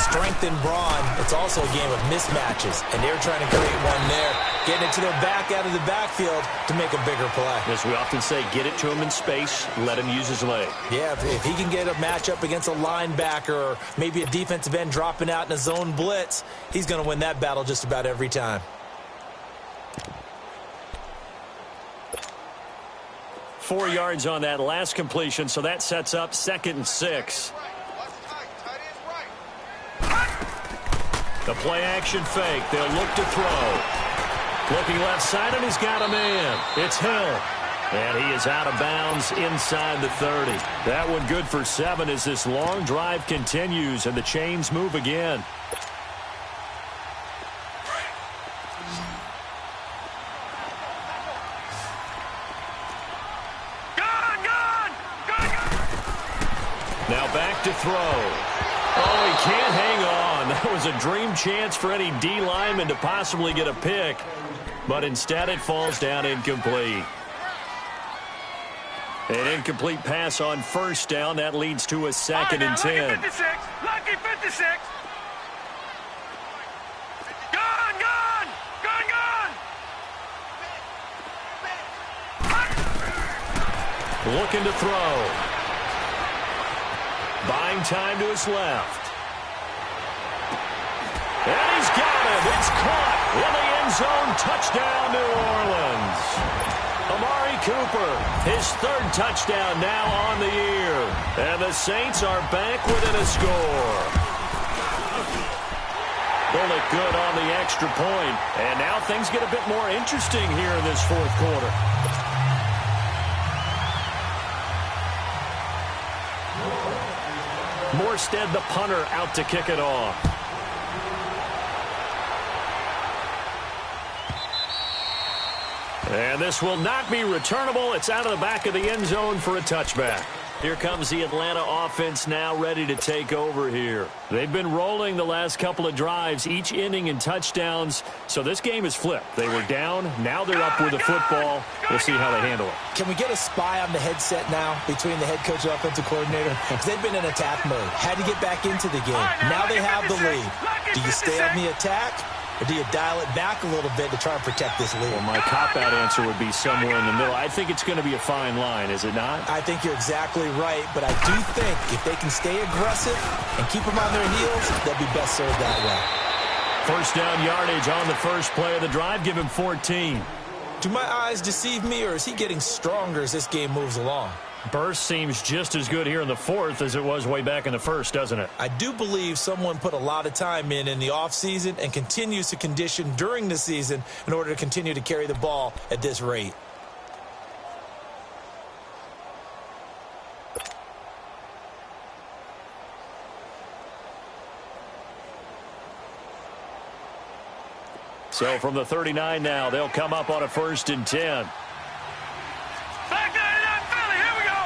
strength and brawn. It's also a game of mismatches, and they're trying to create one there, getting it to their back out of the backfield to make a bigger play. As we often say, get it to him in space, let him use his leg. Yeah, if he can get a matchup against a linebacker or maybe a defensive end dropping out in a zone blitz, he's going to win that battle just about every time. 4 yards on that last completion, so that sets up 2nd and 6. The play action fake. They'll look to throw. Looking left side, and he's got a man. It's Hill. And he is out of bounds inside the 30. That one good for 7 as this long drive continues and the chains move again. Now back to throw. Oh, he can't hang on. That was a dream chance for any D lineman to possibly get a pick. But instead it falls down incomplete. An incomplete pass on first down. That leads to a 2nd and 10. Lucky 56. Lucky 56. Gone, gone. Gone, gone. Looking to throw. Buying time to his left. And he's got it. It's caught in the end zone. Touchdown, New Orleans. Amari Cooper, his 3rd touchdown now on the year. And the Saints are back within a score. Bullet good on the extra point. And now things get a bit more interesting here in this 4th quarter. Morstead, the punter, out to kick it off. And this will not be returnable. It's out of the back of the end zone for a touchback. Here comes the Atlanta offense now ready to take over here. They've been rolling the last couple of drives, each inning in touchdowns. So this game is flipped. They were down. Now they're up with the football. We'll see how they handle it. Can we get a spy on the headset now between the head coach and offensive coordinator? Because they've been in attack mode. Had to get back into the game. Now they have the lead. Do you stay on the attack? Or do you dial it back a little bit to try and protect this lead? Well, my cop-out answer would be somewhere in the middle. I think it's going to be a fine line, is it not? I think you're exactly right, but I do think if they can stay aggressive and keep them on their heels, they'll be best served that way. First down yardage on the first play of the drive. Give him 14. Do my eyes deceive me, or is he getting stronger as this game moves along? Burst seems just as good here in the 4th as it was way back in the 1st, doesn't it? I do believe someone put a lot of time in the offseason and continues to condition during the season in order to continue to carry the ball at this rate. So from the 39 now, they'll come up on a 1st and 10. Back there in Philly. Here we go.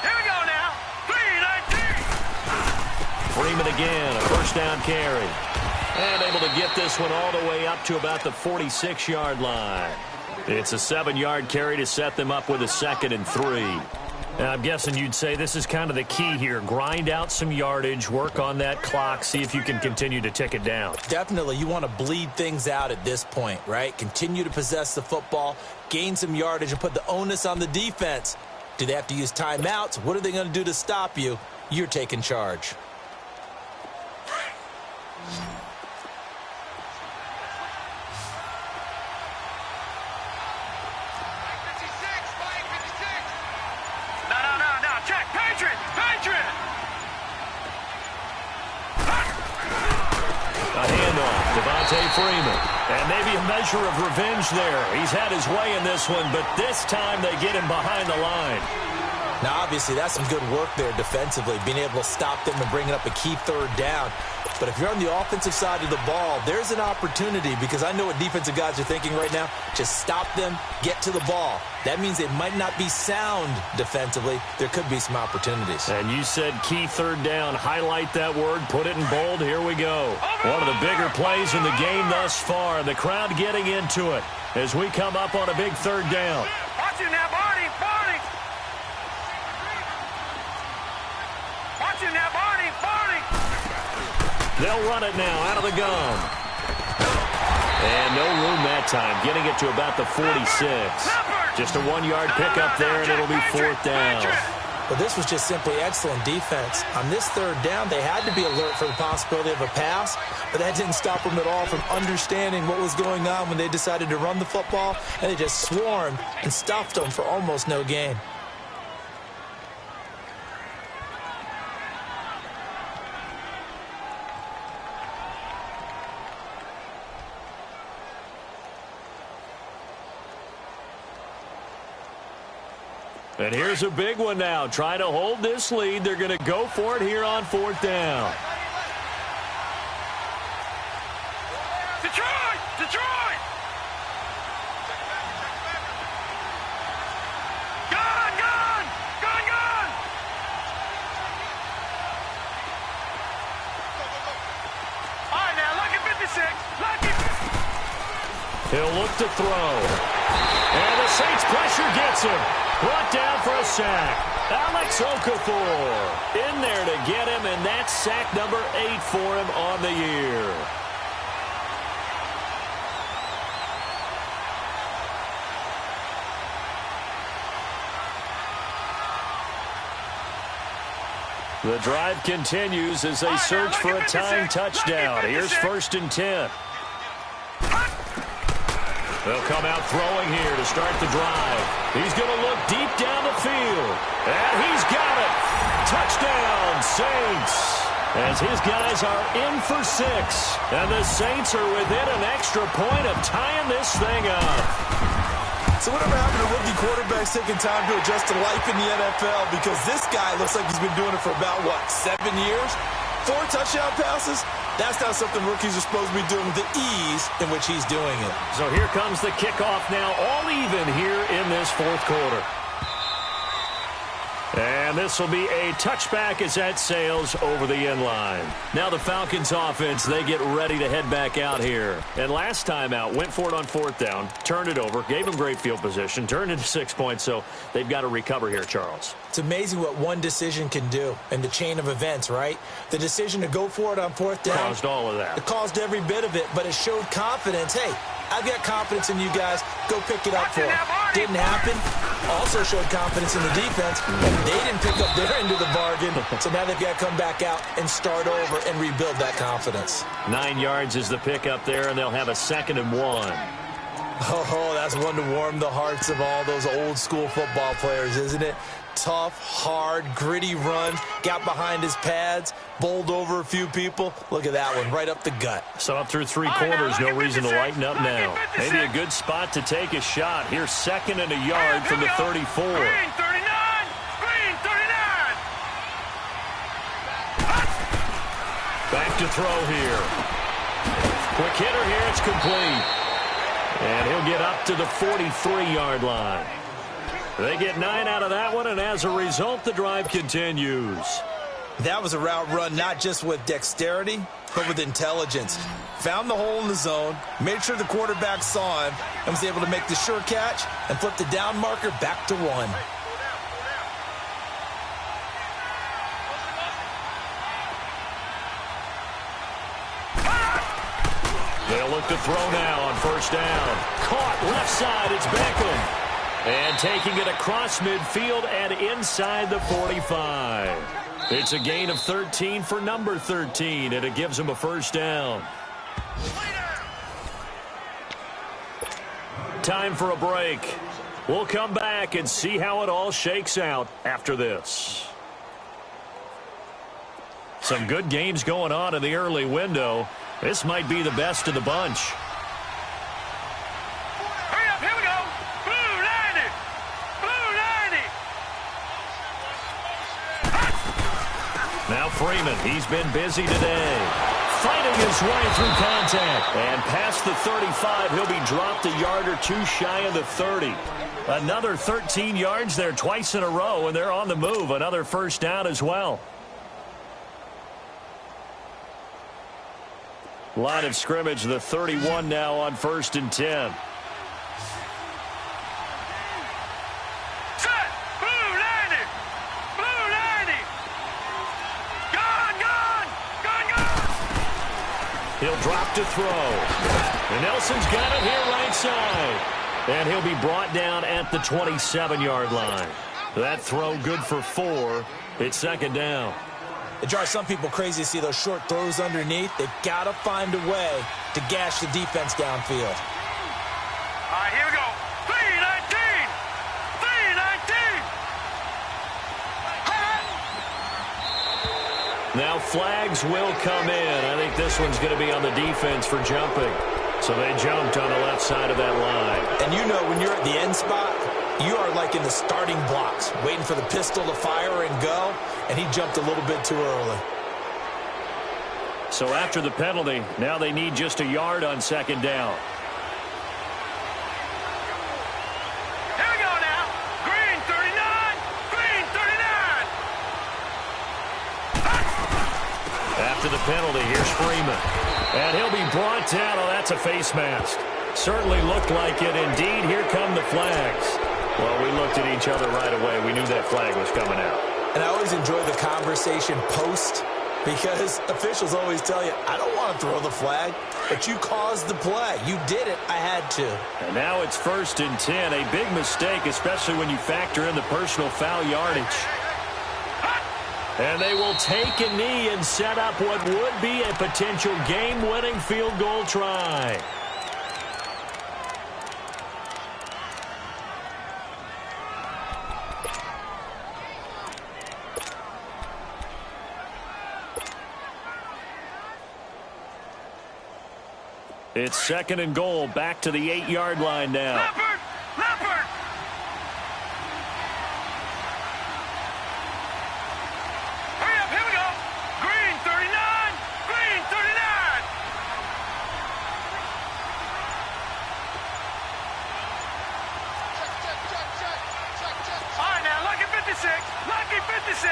Here we go now. 3-19. Freeman again, a first down carry. And able to get this one all the way up to about the 46-yard line. It's a 7-yard carry to set them up with a 2nd and 3. And I'm guessing you'd say this is kind of the key here. Grind out some yardage, work on that clock, see if you can continue to tick it down. Definitely, you want to bleed things out at this point, right? Continue to possess the football, gain some yardage, and put the onus on the defense. Do they have to use timeouts? What are they going to do to stop you? You're taking charge. Freeman. And maybe a measure of revenge there. He's had his way in this one, but this time they get him behind the line. Now, obviously, that's some good work there defensively, being able to stop them and bringing up a key 3rd down. But if you're on the offensive side of the ball, there's an opportunity, because I know what defensive guys are thinking right now. Just stop them, get to the ball. That means they might not be sound defensively. There could be some opportunities. And you said key 3rd down. Highlight that word. Put it in bold. Here we go. One of the bigger plays in the game thus far. The crowd getting into it as we come up on a big 3rd down. Watch it now, Barney. Barney. Watch it now, Barney. Barney. They'll run it now out of the gun. And no room that time, getting it to about the 46. Just a 1-yard pickup there, and it'll be 4th down. But this was just simply excellent defense. On this 3rd down, they had to be alert for the possibility of a pass, but that didn't stop them at all from understanding what was going on when they decided to run the football, and they just swarmed and stuffed them for almost no gain. And here's a big one now. Trying to hold this lead. They're going to go for it here on 4th down. Detroit! Detroit! He'll look to throw. And the Saints pressure gets him. Brought down for a sack. Alex Okafor in there to get him, and that's sack number 8 for him on the year. The drive continues as they search for a tying touchdown. Here's 1st and 10. They'll come out throwing here to start the drive. He's going to look deep down the field. And he's got it. Touchdown, Saints. As his guys are in for 6. And the Saints are within an extra point of tying this thing up. So whatever happened to rookie quarterbacks taking time to adjust to life in the NFL? Because this guy looks like he's been doing it for about, 7 years? 4 touchdown passes? That's not something rookies are supposed to be doing with the ease in which he's doing it. So here comes the kickoff now, all even here in this 4th quarter. And this will be a touchback as that sails over the end line. Now the Falcons offense, they get ready to head back out here. And last time out, went for it on 4th down, turned it over, gave them great field position, turned into 6 points, so they've got to recover here, Charles. It's amazing what one decision can do in the chain of events, right? The decision to go for it on 4th down. Caused all of that. It caused every bit of it, but it showed confidence. Hey, I've got confidence in you guys. Go pick it up for them. Didn't happen. Also showed confidence in the defense, and they didn't pick up their end of the bargain. So now they've got to come back out and start over and rebuild that confidence. 9 yards is the pickup there, and they'll have a 2nd and 1. Oh, that's one to warm the hearts of all those old school football players, isn't it? Tough, hard, gritty run, got behind his pads, bowled over a few people. Look at that one, right up the gut. So up through 3 quarters, no reason to lighten up now. Maybe a good spot to take a shot. Here's 2nd and a yard from the 34. Green 39! Green 39! Back to throw here. Quick hitter here, it's complete. And he'll get up to the 43-yard line. They get 9 out of that one, and as a result, the drive continues. That was a route run not just with dexterity, but with intelligence. Found the hole in the zone, made sure the quarterback saw him, and was able to make the sure catch and flip the down marker back to 1. They'll look to throw now on 1st down. Caught left side, it's Beckham. And taking it across midfield and inside the 45. It's a gain of 13 for number 13, and it gives him a 1st down. Time for a break. We'll come back and see how it all shakes out after this. Some good games going on in the early window. This might be the best of the bunch. Hurry up, here we go! Blue 90! Blue 90! Now Freeman, he's been busy today. Fighting his way through contact. And past the 35, he'll be dropped a yard or 2 shy of the 30. Another 13 yards there twice in a row, and they're on the move. Another 1st down as well. Line of scrimmage, the 31 now on 1st and 10. Set! Blue 90! Blue 90! Gone, gone! Gone, gone! He'll drop to throw. And Nelson's got it here right side. And he'll be brought down at the 27-yard line. That throw good for 4. It's 2nd down. It drives some people crazy to see those short throws underneath. They've got to find a way to gash the defense downfield. All right, here we go. 319! 319! Now flags will come in. I think this one's going to be on the defense for jumping. So they jumped on the left side of that line. And you know when you're at the end spot, you are like in the starting blocks, waiting for the pistol to fire and go, and he jumped a little bit too early. So after the penalty, now they need just a yard on 2nd down. Here we go now. Green 39! Green 39! After the penalty, here's Freeman. And he'll be brought down. Oh, that's a face mask. Certainly looked like it. Indeed, here come the flags. Well, we looked at each other right away. We knew that flag was coming out. And I always enjoy the conversation post because officials always tell you, I don't want to throw the flag, but you caused the play. You did it. I had to. And now it's 1st and 10. A big mistake, especially when you factor in the personal foul yardage. And they will take a knee and set up what would be a potential game-winning field goal try. It's 2nd and goal, back to the 8-yard line now. Leopard! Leopard! Hurry up, here we go! Green 39! Green 39! All right, now, Lucky 56! Lucky 56!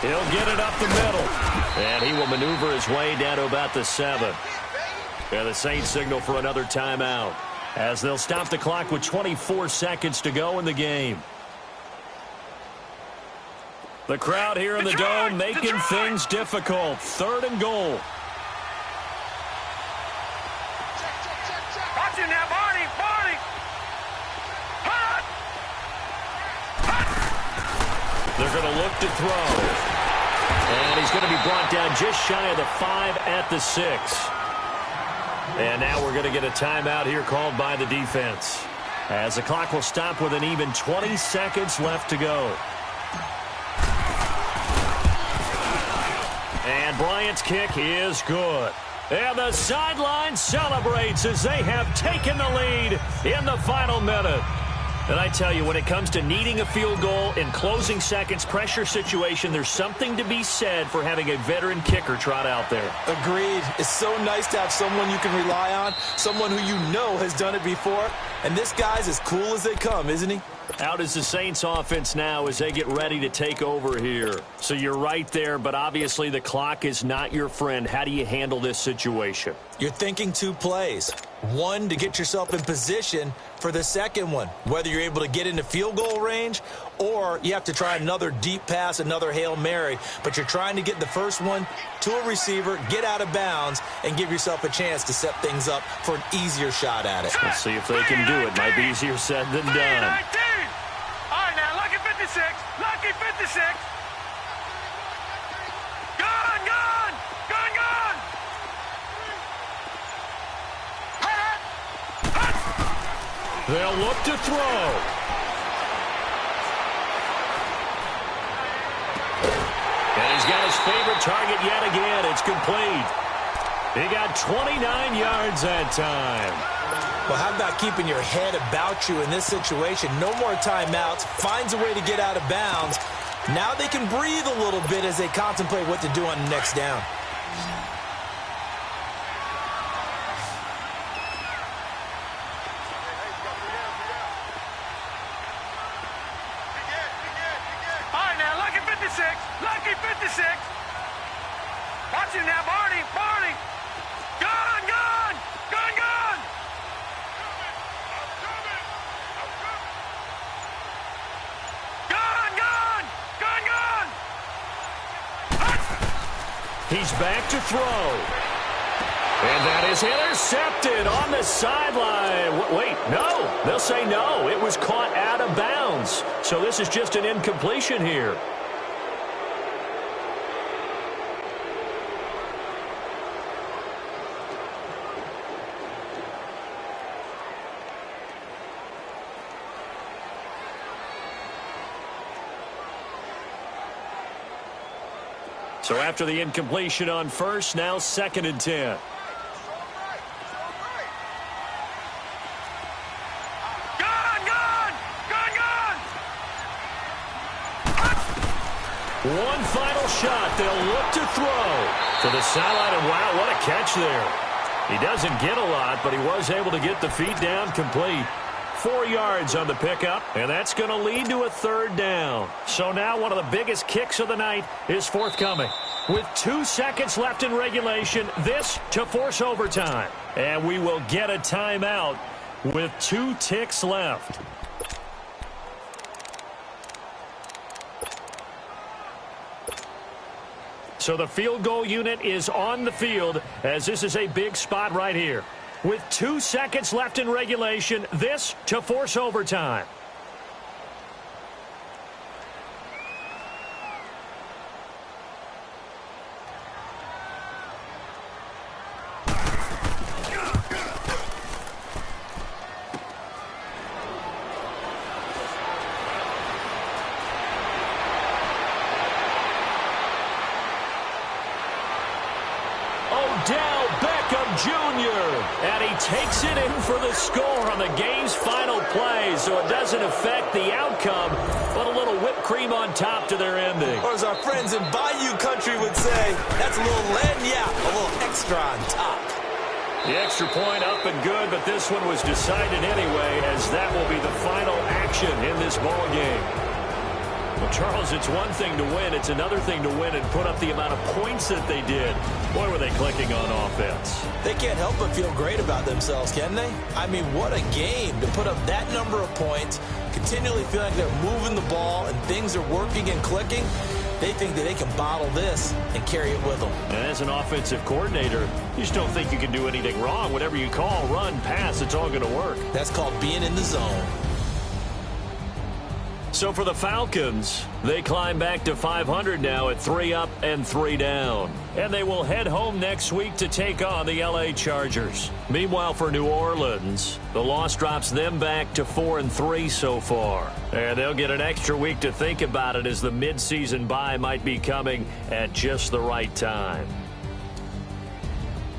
He'll get it up the middle. And he will maneuver his way down to about the 7. And the Saints signal for another timeout as they'll stop the clock with 24 seconds to go in the game. The crowd here in the dome making things difficult. 3rd and goal. Watch it now, Barney! Barney! Hut! They're going to look to throw. And he's going to be brought down just shy of the 5 at the 6. And now we're going to get a timeout here called by the defense, as the clock will stop with an even 20 seconds left to go. And Bryant's kick is good. And the sideline celebrates as they have taken the lead in the final minute. And I tell you, when it comes to needing a field goal in closing seconds, pressure situation, there's something to be said for having a veteran kicker trot out there. Agreed. It's so nice to have someone you can rely on, someone who you know has done it before. And this guy's as cool as they come, isn't he? Out is the Saints offense now as they get ready to take over here. So you're right there, but obviously the clock is not your friend. How do you handle this situation? You're thinking 2 plays. One, to get yourself in position for the second one, whether you're able to get into field goal range or you have to try another deep pass, another Hail Mary. But you're trying to get the first one to a receiver, get out of bounds, and give yourself a chance to set things up for an easier shot at it. Let's see if they can do it. Might be easier said than done. All right, now, Lucky 56. Lucky 56. Gun, gun. Gun, gun. They'll look to throw. And he's got his favorite target yet again. It's complete. He got 29 yards that time. Well, how about keeping your head about you in this situation? No more timeouts. Finds a way to get out of bounds. Now they can breathe a little bit as they contemplate what to do on the next down. All right, now, Lucky 56. Lucky 56. Watch it now, Barney. Barney. Gun, gun. Gun, gun. Gun, gun. Gun, gun. He's back to throw. And that is intercepted on the sideline. Wait, no. They'll say no. It was caught out of bounds. So this is just an incompletion here. So after the incompletion on first, now 2nd and 10. One final shot. They'll look to throw to the sideline, and wow, what a catch there. He doesn't get a lot, but he was able to get the feet down complete. 4 yards on the pickup, and that's going to lead to a 3rd down. So now one of the biggest kicks of the night is forthcoming. With 2 seconds left in regulation, this to force overtime. And we will get a timeout with 2 ticks left. So the field goal unit is on the field, as this is a big spot right here. With 2 seconds left in regulation, this to force overtime. And he takes it in for the score on the game's final play, so it doesn't affect the outcome, but a little whipped cream on top to their ending. Or as our friends in Bayou Country would say, that's a little lagniappe, a little extra on top. The extra point up and good, but this one was decided anyway, as that will be the final action in this ball game. Well, Charles, it's one thing to win. It's another thing to win and put up the amount of points that they did. Boy, were they clicking on offense. They can't help but feel great about themselves, can they? I mean, what a game to put up that number of points, continually feel like they're moving the ball and things are working and clicking. They think that they can bottle this and carry it with them. And as an offensive coordinator, you just don't think you can do anything wrong. Whatever you call, run, pass, it's all going to work. That's called being in the zone. So for the Falcons, they climb back to 500 now at 3 up and 3 down. And they will head home next week to take on the LA Chargers. Meanwhile, for New Orleans, the loss drops them back to 4-3 so far. And they'll get an extra week to think about it, as the midseason bye might be coming at just the right time.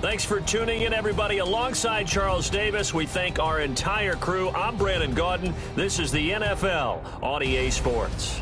Thanks for tuning in, everybody. Alongside Charles Davis, we thank our entire crew. I'm Brandon Gaudin. This is the NFL on EA Sports.